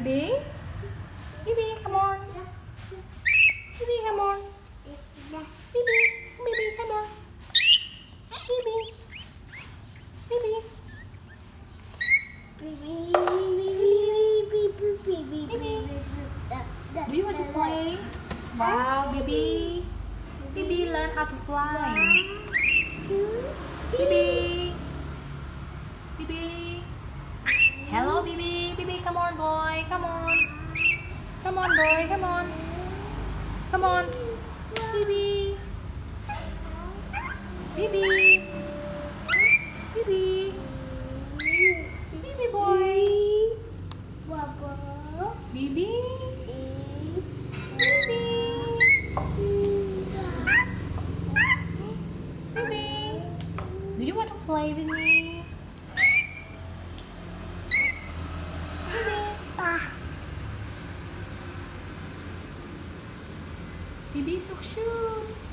Bibi? Bibi, come on. Bibi, come on. Bibi, Bibi, come on. Bibi, Bibi, Bibi. Do you want to play? Wow, Bibi. Bibi learn how to fly. Bibi. Bibi. Hello, Bibi. Bibi, come on, boy. Come on. Come on, boy. Come on. Come on. Bibi. Bibi. Bibi. Bibi boy. Bibi. Bibi. Bibi. Do you want to play with me? Bibi so cute.